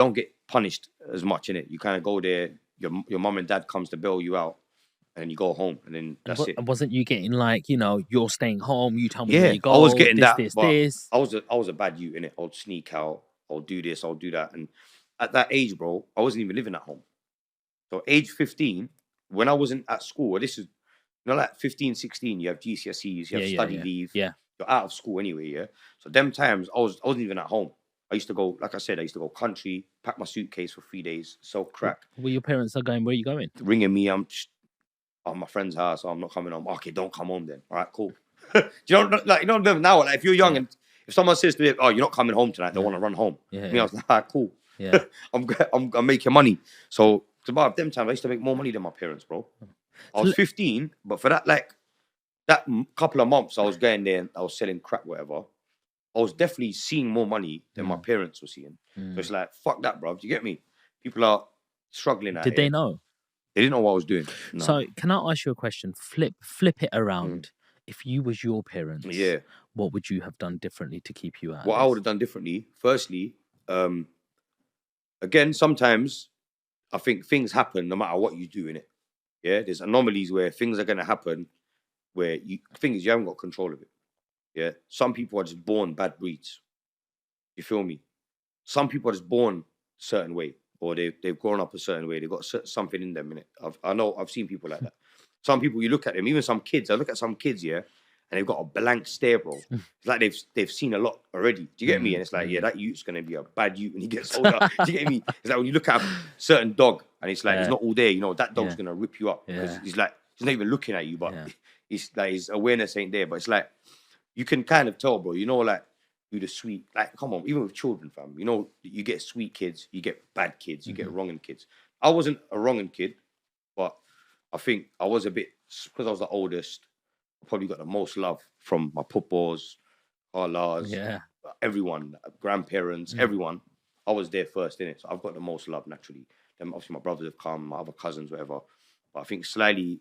don't get punished as much in it. You kind of go there. Your mum and dad comes to bail you out, and you go home, and then that's it. Wasn't you getting like, you know, you're staying home, you tell me Yeah, where you go, I was getting this, that, this, but this. I was a bad youth in it. I'll sneak out. I'll do this. I'll do that. And at that age, bro, I wasn't even living at home. So age 15, when I wasn't at school, this is, you know, like 15, 16, you have GCSEs, you have study leave. Yeah. You're out of school anyway, yeah. So them times I wasn't even at home. I used to go, like I said, I used to go country, pack my suitcase for 3 days, sell crack. Well, your parents are going, where are you going? Ringing me, I'm just at my friend's house, I'm not coming home. Okay, don't come home then. All right, cool. Do you know, like, you know now, like if you're young and if someone says to me, oh, you're not coming home tonight, they want to run home. Me, I was like, all right, cool. Yeah. I'm making money. So it's about them times I used to make more money than my parents, bro. I was 15, but for that, like, that couple of months I was going there and I was selling crack, whatever, I was definitely seeing more money than my parents were seeing. So it's like, fuck that, bro. Do you get me? People are struggling out Did they know? They didn't know what I was doing. No. So can I ask you a question? Flip it around. If you was your parents, what would you have done differently to keep you out? What I would have done differently, firstly, again, sometimes I think things happen no matter what you do in it. Yeah, there's anomalies where things are going to happen where you haven't got control of it. Yeah, some people are just born bad breeds. You feel me? Some people are just born a certain way, or they've grown up a certain way. They've got something in them in it. I've seen people like that. Some people, you look at them, even some kids. I look at some kids, and they've got a blank stare, bro. It's like they've seen a lot already. Do you get me? And it's like, that youth's gonna be a bad youth when he gets older. Do you get me? It's like when you look at a certain dog, and it's like it's not all there. You know, that dog's gonna rip you up because he's like he's not even looking at you, but it's like his awareness ain't there. But it's like you can kind of tell, bro. You know, like who the sweet, like, come on, even with children, fam. You know, you get sweet kids, you get bad kids, you get wronging kids. I wasn't a wronging kid, but I think I was a bit, because I was the oldest, I probably got the most love from my pupos, Carlas, everyone, grandparents, everyone. I was there first, innit? So I've got the most love, naturally. Then obviously my brothers have come, my other cousins, whatever. But I think slightly,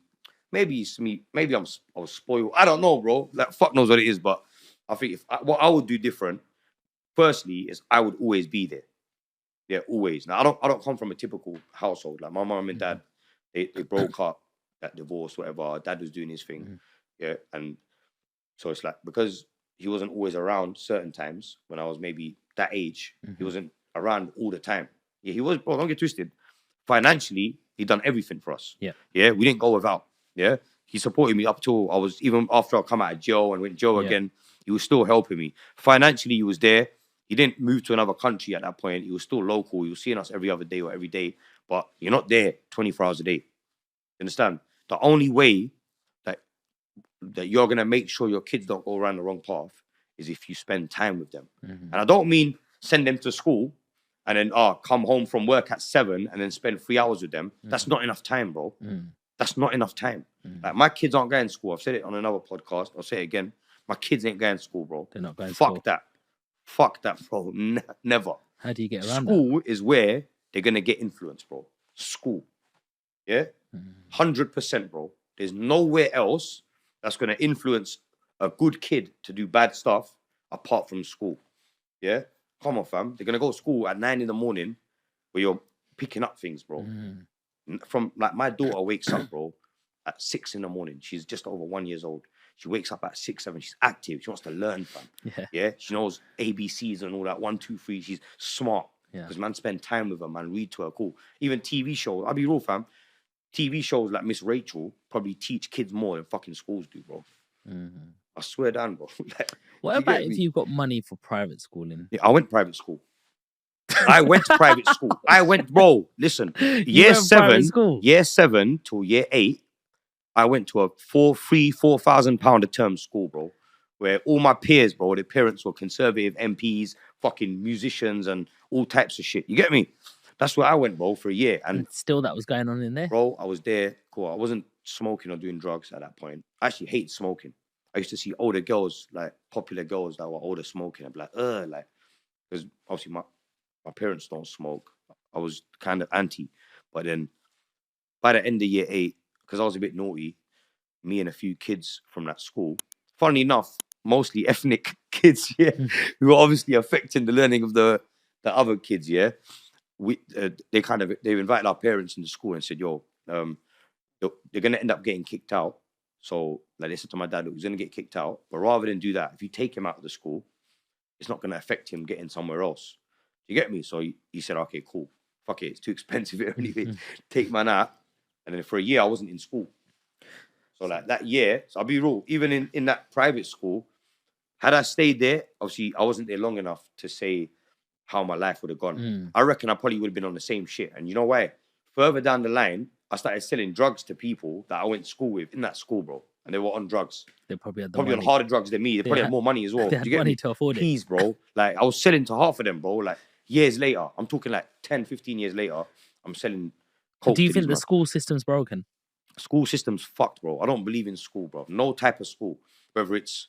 maybe it's me, maybe I was spoiled. I don't know, bro. Like, fuck knows what it is, but I think what I would do different, firstly, is I would always be there. Yeah, always. Now, I don't come from a typical household. Like, my mom and dad, they broke up, got divorced, whatever. Dad was doing his thing. Yeah, and so it's like, because he wasn't always around certain times when I was maybe that age, he wasn't around all the time. Yeah, he was, bro, don't get twisted. Financially, he done everything for us. Yeah, we didn't go without. Yeah, he supported me up till I was, even after I come out of jail and went to jail again, he was still helping me. Financially, he was there. He didn't move to another country at that point. He was still local. He was seeing us every other day or every day. But you're not there 24 hours a day. You understand? The only way that you're going to make sure your kids don't go around the wrong path is if you spend time with them. And I don't mean send them to school and then come home from work at 7 and then spend 3 hours with them. That's not enough time, bro. That's not enough time. Like, my kids aren't going to school. I've said it on another podcast. I'll say it again. My kids ain't going to school, bro. They're not going to school. Fuck that, bro. Never. How do you get around School is where they're going to get influence, bro. School. Yeah? 100%, bro. There's nowhere else that's going to influence a good kid to do bad stuff apart from school. Yeah? Come on, fam. They're going to go to school at 9 in the morning where you're picking up things, bro. From, like, my daughter wakes up, bro, at 6 in the morning. She's just over 1 year old. She wakes up at 6, 7. She's active. She wants to learn, fam. Yeah. She knows ABCs and all that. 1, 2, 3. She's smart. Because man, spend time with her, man. Read to her. Cool. Even TV shows. I'll be real, fam. TV shows like Miss Rachel probably teach kids more than fucking schools do, bro. I swear down, bro. Like, what about if you've got money for private schooling? Yeah, I went private school. I went to private school. Bro, listen. Year 7 till year 8, I went to a £4,000 a term school, bro, where all my peers, bro, their parents were conservative MPs, fucking musicians, and all types of shit. You get me? That's where I went, bro, for a year. And still that was going on in there? Bro, I was there. Cool. I wasn't smoking or doing drugs at that point. I actually hate smoking. I used to see older girls, like popular girls that were older smoking. I'd be like, because obviously my parents don't smoke. I was kind of anti. But then by the end of year 8, because I was a bit naughty, me and a few kids from that school, funnily enough, mostly ethnic kids, who were obviously affecting the learning of the other kids, they invited our parents into school and said, yo, they're gonna end up getting kicked out. So like they said to my dad, he's gonna get kicked out, but rather than do that, if you take him out of the school, it's not gonna affect him getting somewhere else. Do you get me? So he said, okay, cool, fuck it, it's too expensive here anyway. Take man out. And then for a year I wasn't in school. So like that year, so I'll be real, even in that private school, had I stayed there, obviously I wasn't there long enough to say how my life would have gone. I reckon I probably would have been on the same shit. And you know why? Further down the line, I started selling drugs to people that I went to school with in that school, bro. And they were on drugs. They probably had on harder drugs than me. They probably had more money as well. They had money to afford it. Peas, bro. Like, I was selling to half of them, bro. Like, years later. I'm talking like 10, 15 years later. I'm selling coke. Do you think the school system's broken? School system's fucked, bro. I don't believe in school, bro. No type of school. Whether it's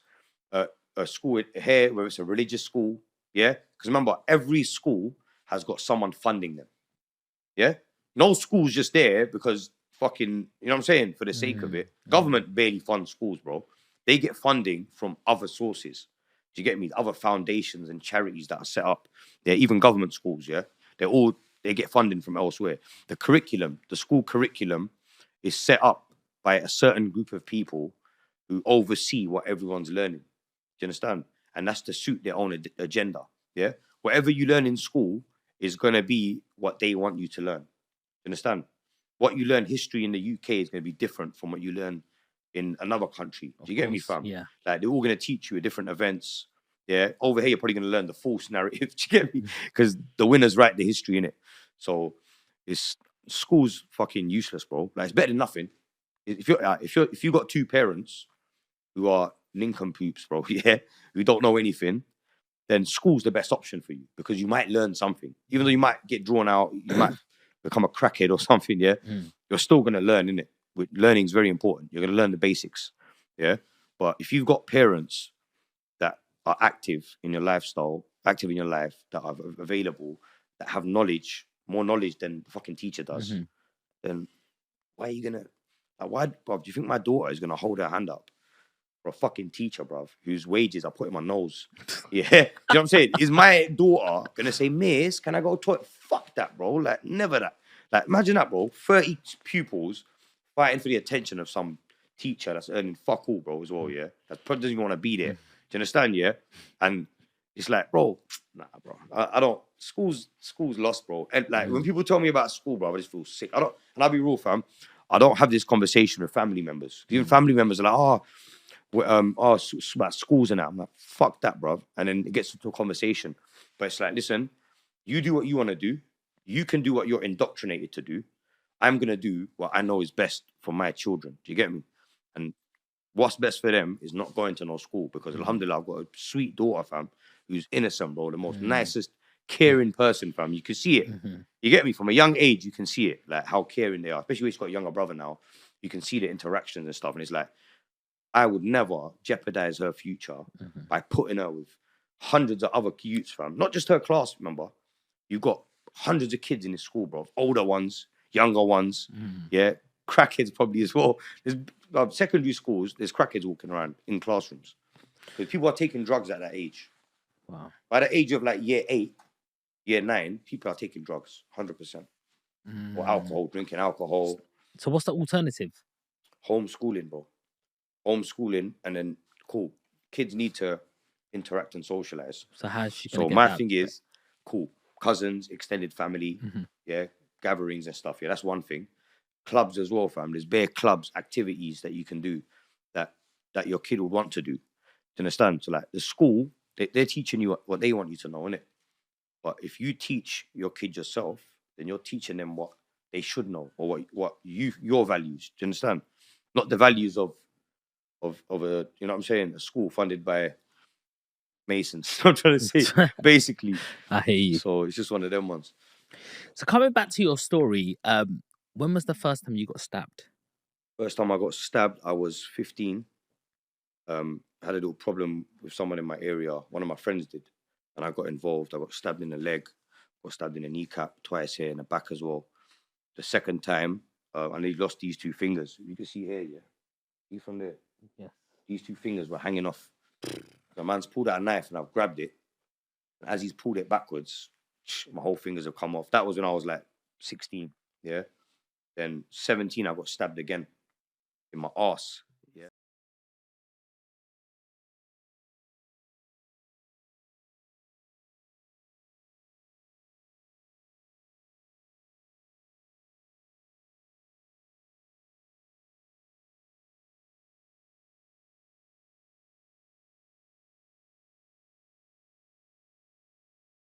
a school here, whether it's a religious school, yeah? Because remember, every school has got someone funding them, yeah? No school's just there because fucking, you know what I'm saying, for the sake of it. Government barely funds schools, bro. They get funding from other sources. Do you get me? Other foundations and charities that are set up. Yeah, even government schools, yeah? They get funding from elsewhere. The school curriculum is set up by a certain group of people who oversee what everyone's learning. Do you understand? And that's to suit their own agenda. Yeah. Whatever you learn in school is going to be what they want you to learn. You understand? What you learn history in the UK is going to be different from what you learn in another country. Do you get me, fam? Yeah. Like, they're all going to teach you at different events. Yeah. Over here, you're probably going to learn the false narrative. Do you get me? Because the winners write the history in it. So school's fucking useless, bro. Like, it's better than nothing. If you got two parents who are nincompoops, bro, yeah, who don't know anything, then school's the best option for you because you might learn something. Even though you might get drawn out, you might become a crackhead or something, yeah, you're still going to learn, innit? Learning is very important. You're going to learn the basics, yeah? But if you've got parents that are active in your lifestyle, active in your life, that are available, that have knowledge, more knowledge than the fucking teacher does, then why are you going to, why, bruv, do you think my daughter is going to hold her hand up for a fucking teacher, bruv, whose wages I put in my nose? Yeah. Do you know what I'm saying? Is my daughter going to say, Miss, can I go to it? Fuck that, bro. Like, never that. Like, imagine that, bro. 30 pupils fighting for the attention of some teacher that's earning fuck all, bro, as well, yeah? That probably doesn't even want to be there. Do you understand, yeah? And it's like, bro, nah, bro. I don't, school's lost, bro. And like, when people tell me about school, bro, I just feel sick. And I'll be real, fam, I don't have this conversation with family members. Even family members are like, about schools and that. I'm like, fuck that, bro. And then it gets into a conversation. But it's like, listen, you do what you want to do. You can do what you're indoctrinated to do. I'm going to do what I know is best for my children. Do you get me? And what's best for them is not going to no school because, alhamdulillah, I've got a sweet daughter, fam, who's innocent, bro. The most nicest, caring person, fam. You can see it. You get me? From a young age, you can see it, like how caring they are. Especially when she's got a younger brother now. You can see the interactions and stuff. And it's like, I would never jeopardize her future by putting her with hundreds of other youths, fam. Not just her class, remember. You've got hundreds of kids in this school, bro. Older ones, younger ones, yeah. Crackheads probably as well. There's secondary schools, there's crackheads walking around in classrooms. Because people are taking drugs at that age. Wow. By the age of like year 8, year 9, people are taking drugs, 100%. Or alcohol, drinking alcohol. So what's the alternative? Homeschooling, bro. Homeschooling, and then cool. Kids need to interact and socialize. So how's she? So my thing is, cool. Cousins, extended family, yeah, gatherings and stuff. Yeah, that's one thing. Clubs as well, fam. There's bare clubs, activities that you can do that your kid would want to do. Do you understand? So like the school, they're teaching you what they want you to know, innit? But if you teach your kid yourself, then you're teaching them what they should know or what your values. Do you understand? Not the values of a, you know what I'm saying, a school funded by Masons. I'm trying to say, basically. I hear you. So it's just one of them ones. So coming back to your story, when was the first time you got stabbed? First time I got stabbed, I was 15. I had a little problem with someone in my area. One of my friends did, and I got involved. I got stabbed in the leg, got stabbed in the kneecap, twice here in the back as well. The second time, I nearly lost these 2 fingers. You can see here, yeah. See from there? Yeah. These 2 fingers were hanging off. The man's pulled out a knife and I've grabbed it. And as he's pulled it backwards, my whole fingers have come off. That was when I was like 16. Yeah. Then 17, I got stabbed again in my arse.